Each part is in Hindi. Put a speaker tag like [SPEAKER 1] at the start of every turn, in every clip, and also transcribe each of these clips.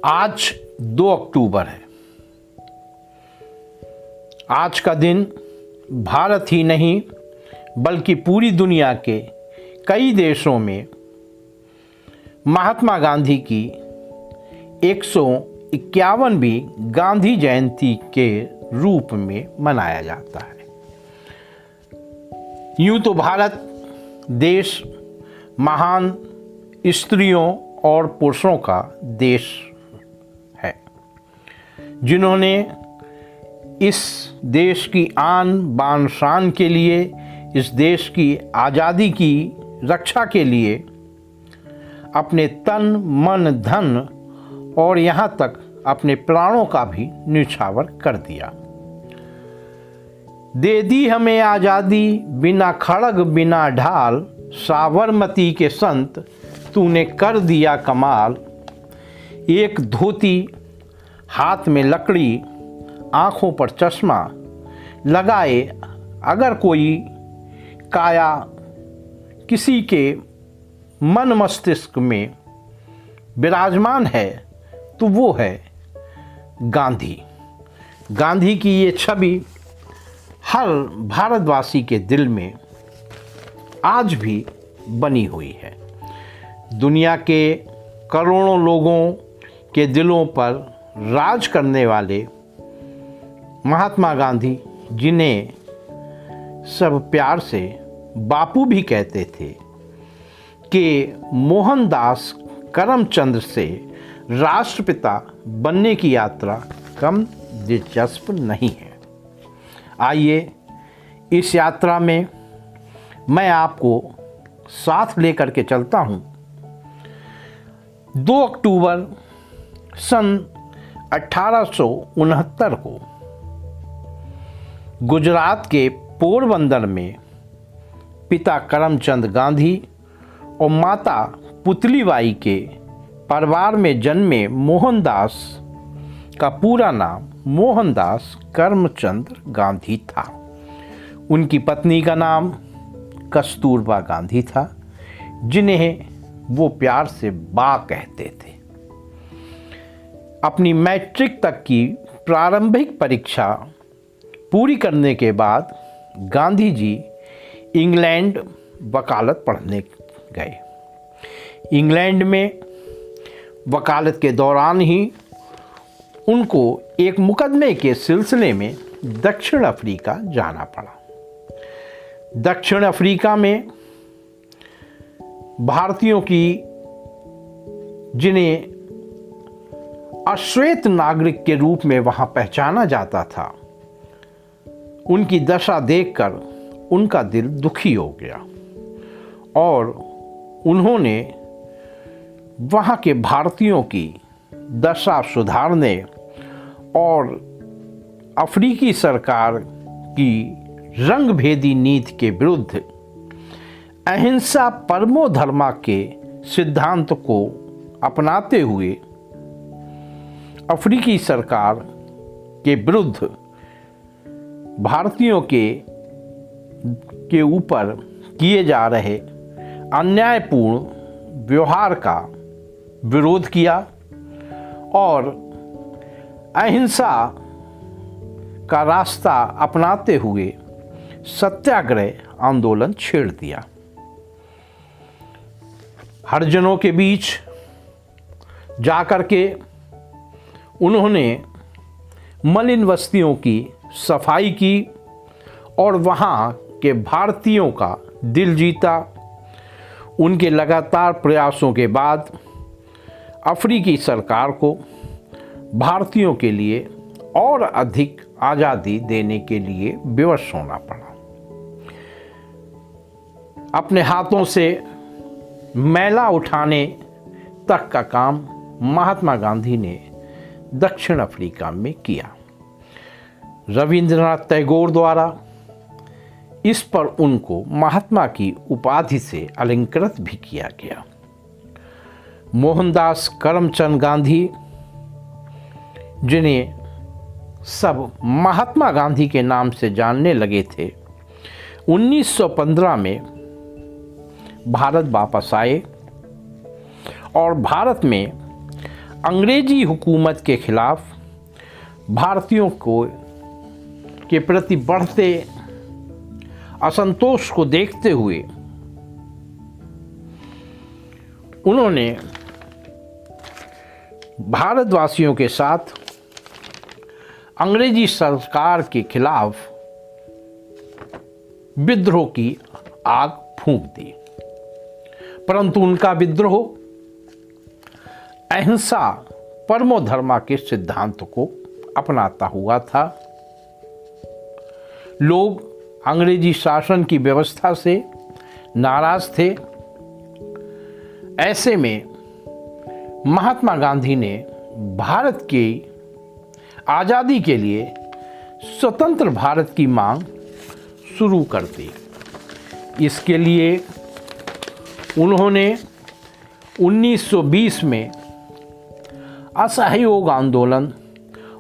[SPEAKER 1] आज 2 अक्टूबर है। आज का दिन भारत ही नहीं बल्कि पूरी दुनिया के कई देशों में महात्मा गांधी की 151वीं गांधी जयंती के रूप में मनाया जाता है। यूं तो भारत देश महान स्त्रियों और पुरुषों का देश है, जिन्होंने इस देश की आन बान शान के लिए, इस देश की आज़ादी की रक्षा के लिए अपने तन मन धन और यहाँ तक अपने प्राणों का भी न्यौछावर कर दिया। दे दी हमें आज़ादी बिना खड़ग बिना ढाल, साबरमती के संत तूने कर दिया कमाल। एक धोती हाथ में लकड़ी, आँखों पर चश्मा लगाए अगर कोई काया किसी के मन मस्तिष्क में विराजमान है तो वो है गांधी। गांधी की ये छवि हर भारतवासी के दिल में आज भी बनी हुई है। दुनिया के करोड़ों लोगों के दिलों पर राज करने वाले महात्मा गांधी, जिन्हें सब प्यार से बापू भी कहते थे, कि मोहनदास करमचंद से राष्ट्रपिता बनने की यात्रा कम दिलचस्प नहीं है। आइए इस यात्रा में मैं आपको साथ लेकर के चलता हूँ। 2 अक्टूबर सन 1869 को गुजरात के पोरबंदर में पिता करमचंद गांधी और माता पुतलीबाई के परिवार में जन्मे मोहनदास का पूरा नाम मोहनदास करमचंद गांधी था। उनकी पत्नी का नाम कस्तूरबा गांधी था, जिन्हें वो प्यार से बा कहते थे। अपनी मैट्रिक तक की प्रारंभिक परीक्षा पूरी करने के बाद गांधी जी इंग्लैंड वकालत पढ़ने गए। इंग्लैंड में वकालत के दौरान ही उनको एक मुकदमे के सिलसिले में दक्षिण अफ्रीका जाना पड़ा। दक्षिण अफ्रीका में भारतीयों की, जिन्हें अश्वेत नागरिक के रूप में वहां पहचाना जाता था, उनकी दशा देखकर उनका दिल दुखी हो गया और उन्होंने वहां के भारतीयों की दशा सुधारने और अफ्रीकी सरकार की रंगभेदी नीति के विरुद्ध अहिंसा परमो धर्मा के सिद्धांत को अपनाते हुए अफ्रीकी सरकार के विरुद्ध भारतीयों के ऊपर किए जा रहे अन्यायपूर्ण व्यवहार का विरोध किया और अहिंसा का रास्ता अपनाते हुए सत्याग्रह आंदोलन छेड़ दिया। हरिजनों के बीच जाकर के उन्होंने मलिन बस्तियों की सफाई की और वहाँ के भारतीयों का दिल जीता। उनके लगातार प्रयासों के बाद अफ्रीकी सरकार को भारतीयों के लिए और अधिक आज़ादी देने के लिए विवश होना पड़ा। अपने हाथों से मैला उठाने तक का काम महात्मा गांधी ने दक्षिण अफ्रीका में किया। रविंद्रनाथ टैगोर द्वारा इस पर उनको महात्मा की उपाधि से अलंकृत भी किया गया। मोहनदास करमचंद गांधी, जिन्हें सब महात्मा गांधी के नाम से जानने लगे थे, 1915 में भारत वापस आए और भारत में अंग्रेजी हुकूमत के खिलाफ भारतीयों के प्रति बढ़ते असंतोष को देखते हुए उन्होंने भारतवासियों के साथ अंग्रेजी सरकार के खिलाफ विद्रोह की आग फूंक दी, परंतु उनका विद्रोह अहिंसा परमो धर्मा के सिद्धांत को अपनाता हुआ था। लोग अंग्रेजी शासन की व्यवस्था से नाराज थे। ऐसे में महात्मा गांधी ने भारत की आज़ादी के लिए स्वतंत्र भारत की मांग शुरू कर दी। इसके लिए उन्होंने 1920 में असहयोग आंदोलन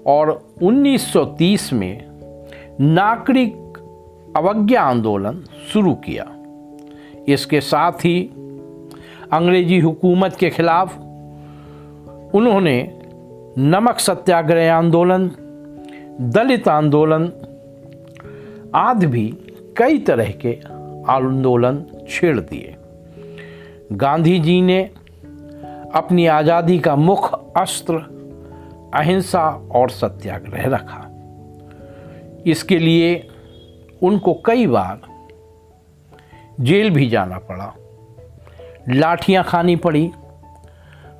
[SPEAKER 1] और 1930 में नागरिक अवज्ञा आंदोलन शुरू किया। इसके साथ ही अंग्रेजी हुकूमत के खिलाफ उन्होंने नमक सत्याग्रह आंदोलन, दलित आंदोलन आदि भी कई तरह के आंदोलन छेड़ दिए। गांधी जी ने अपनी आज़ादी का मुख्य अस्त्र अहिंसा और सत्याग्रह रखा। इसके लिए उनको कई बार जेल भी जाना पड़ा, लाठियां खानी पड़ी,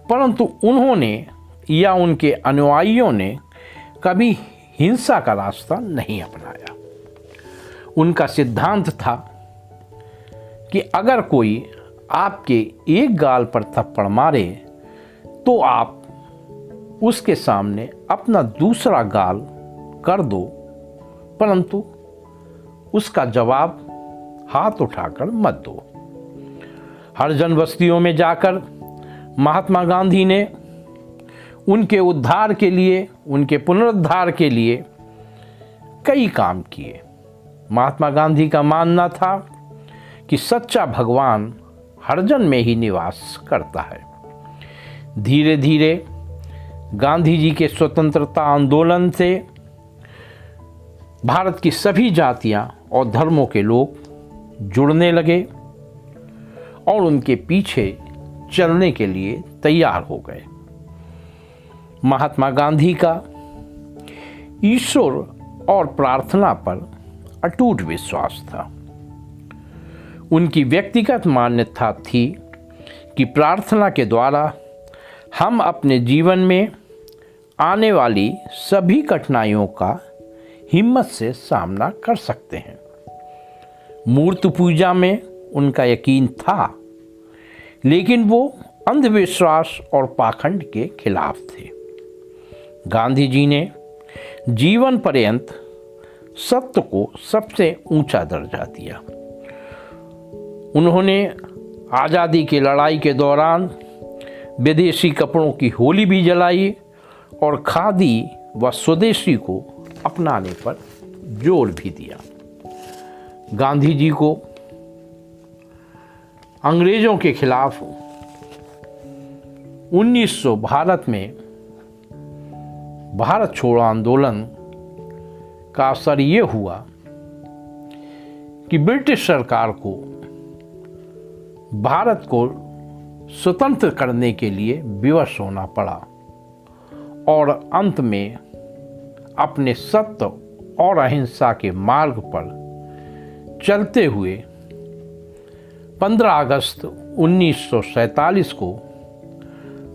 [SPEAKER 1] परंतु उन्होंने या उनके अनुयायियों ने कभी हिंसा का रास्ता नहीं अपनाया। उनका सिद्धांत था कि अगर कोई आपके एक गाल पर थप्पड़ मारे तो आप उसके सामने अपना दूसरा गाल कर दो, परंतु उसका जवाब हाथ उठाकर मत दो। हरिजन बस्तियों में जाकर महात्मा गांधी ने उनके उद्धार के लिए, उनके पुनरुद्धार के लिए कई काम किए। महात्मा गांधी का मानना था कि सच्चा भगवान हरिजन में ही निवास करता है। धीरे धीरे गांधी जी के स्वतंत्रता आंदोलन से भारत की सभी जातियां और धर्मों के लोग जुड़ने लगे और उनके पीछे चलने के लिए तैयार हो गए। महात्मा गांधी का ईश्वर और प्रार्थना पर अटूट विश्वास था। उनकी व्यक्तिगत मान्यता थी कि प्रार्थना के द्वारा हम अपने जीवन में आने वाली सभी कठिनाइयों का हिम्मत से सामना कर सकते हैं। मूर्ति पूजा में उनका यकीन था, लेकिन वो अंधविश्वास और पाखंड के खिलाफ थे। गांधी जी ने जीवन पर्यंत सत्य को सबसे ऊंचा दर्जा दिया। उन्होंने आज़ादी की लड़ाई के दौरान विदेशी कपड़ों की होली भी जलाई और खादी व स्वदेशी को अपनाने पर जोर भी दिया। गांधी जी को अंग्रेजों के खिलाफ 1900 भारत में भारत छोड़ो आंदोलन का असर ये हुआ कि ब्रिटिश सरकार को भारत को स्वतंत्र करने के लिए विवश होना पड़ा और अंत में अपने सत्य और अहिंसा के मार्ग पर चलते हुए 15 अगस्त 1947 को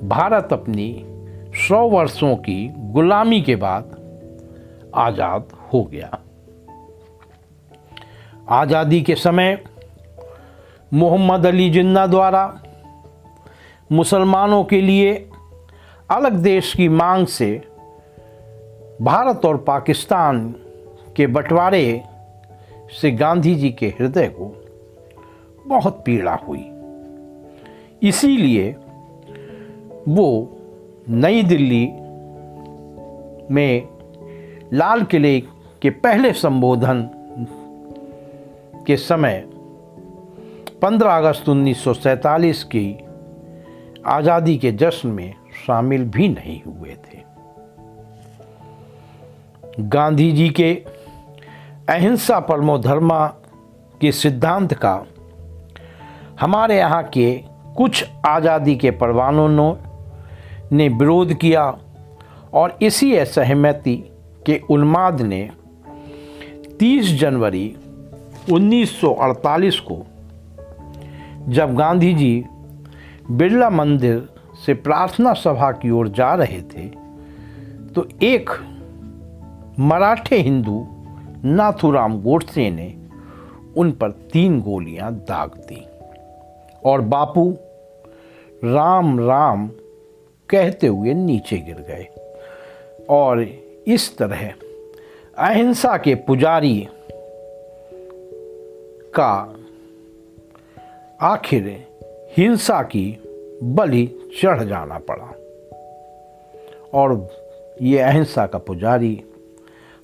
[SPEAKER 1] भारत अपनी 100 वर्षों की गुलामी के बाद आज़ाद हो गया। आज़ादी के समय मोहम्मद अली जिन्ना द्वारा मुसलमानों के लिए अलग देश की मांग से भारत और पाकिस्तान के बंटवारे से गांधी जी के हृदय को बहुत पीड़ा हुई। इसीलिए वो नई दिल्ली में लाल किले के पहले संबोधन के समय 15 अगस्त 1947 की आज़ादी के जश्न में शामिल भी नहीं हुए थे। गांधी जी के अहिंसा परमो धर्मा के सिद्धांत का हमारे यहाँ के कुछ आज़ादी के परवानों ने विरोध किया और इसी असहमति के उन्माद ने 30 जनवरी 1948 को जब गांधी जी बिरला मंदिर से प्रार्थना सभा की ओर जा रहे थे तो एक मराठे हिंदू नाथूराम गोडसे ने उन पर 3 गोलियां दाग दी और बापू राम राम कहते हुए नीचे गिर गए। और इस तरह अहिंसा के पुजारी का आखिर हिंसा की बलि चढ़ जाना पड़ा और ये अहिंसा का पुजारी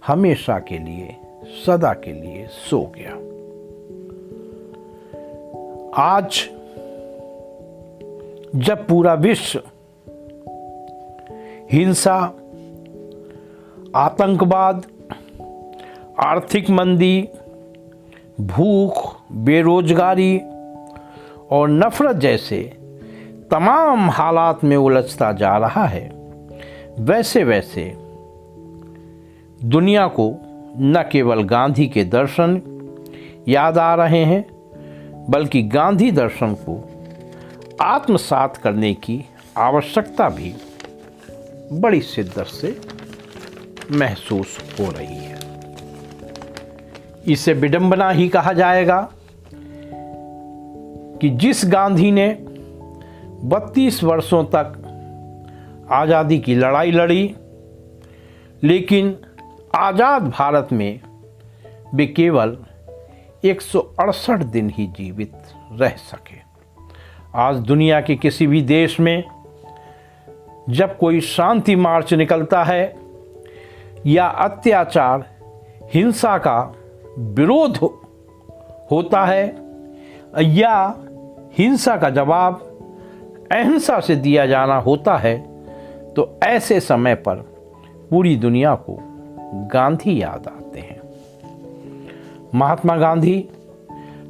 [SPEAKER 1] हमेशा के लिए सदा के लिए सो गया। आज जब पूरा विश्व हिंसा, आतंकवाद, आर्थिक मंदी, भूख, बेरोजगारी और नफरत जैसे तमाम हालात में उलझता जा रहा है, वैसे वैसे दुनिया को न केवल गांधी के दर्शन याद आ रहे हैं बल्कि गांधी दर्शन को आत्मसात करने की आवश्यकता भी बड़ी शिद्दत से महसूस हो रही है। इसे विडंबना ही कहा जाएगा कि जिस गांधी ने 32 वर्षों तक आज़ादी की लड़ाई लड़ी, लेकिन आज़ाद भारत में वे केवल 168 दिन ही जीवित रह सके। आज दुनिया के किसी भी देश में जब कोई शांति मार्च निकलता है या अत्याचार, हिंसा का विरोध होता है या हिंसा का जवाब अहिंसा से दिया जाना होता है, तो ऐसे समय पर पूरी दुनिया को गांधी याद आते हैं। महात्मा गांधी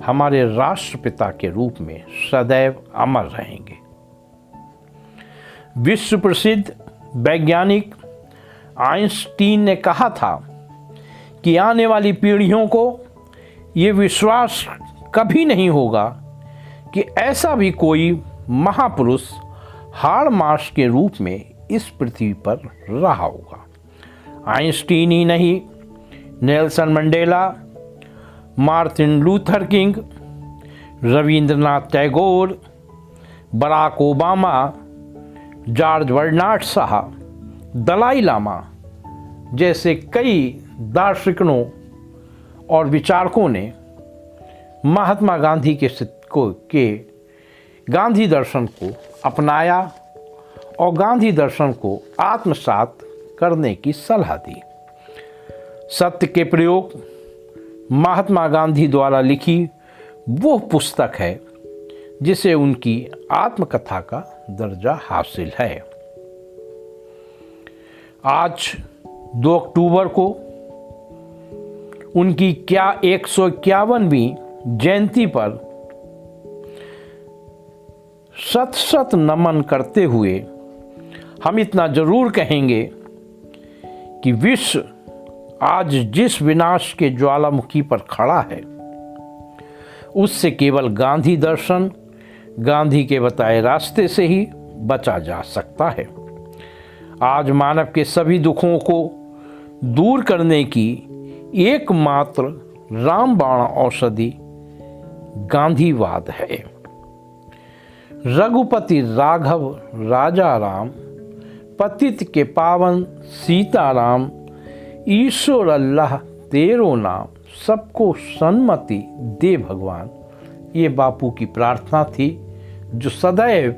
[SPEAKER 1] हमारे राष्ट्रपिता के रूप में सदैव अमर रहेंगे। विश्व प्रसिद्ध वैज्ञानिक आइंस्टीन ने कहा था कि आने वाली पीढ़ियों को ये विश्वास कभी नहीं होगा कि ऐसा भी कोई महापुरुष हाड़ मार्च के रूप में इस पृथ्वी पर रहा होगा। आइंस्टीन ही नहीं, Nelson Mandela, Martin Luther King, Rabindranath Tagore, Barack Obama, George Bernard Shaw, Dalai Lama जैसे कई दार्शनिकों और विचारकों ने महात्मा गांधी के गांधी दर्शन को अपनाया और गांधी दर्शन को आत्मसात करने की सलाह दी। सत्य के प्रयोग महात्मा गांधी द्वारा लिखी वो पुस्तक है जिसे उनकी आत्मकथा का दर्जा हासिल है। आज 2 अक्टूबर को उनकी 151वीं जयंती पर शत शत नमन करते हुए हम इतना जरूर कहेंगे कि विश्व आज जिस विनाश के ज्वालामुखी पर खड़ा है उससे केवल गांधी दर्शन, गांधी के बताए रास्ते से ही बचा जा सकता है। आज मानव के सभी दुखों को दूर करने की एकमात्र रामबाण औषधि गांधीवाद है। रघुपति राघव राजा राम, पतित के पावन सीताराम, ईश्वर अल्लाह तेरो नाम, सबको सन्मति दे भगवान। ये बापू की प्रार्थना थी जो सदैव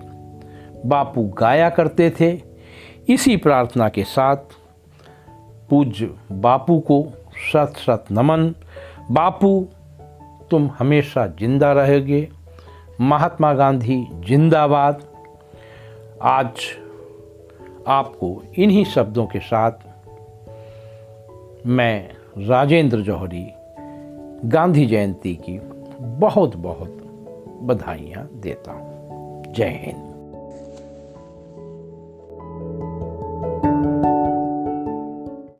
[SPEAKER 1] बापू गाया करते थे। इसी प्रार्थना के साथ पूज्य बापू को शत शत नमन। बापू तुम हमेशा जिंदा रहोगे। महात्मा गांधी जिंदाबाद। आज आपको इन्हीं शब्दों के साथ मैं राजेंद्र जौहरी गांधी जयंती की बहुत बहुत बधाइयाँ देता हूँ। जय हिंद।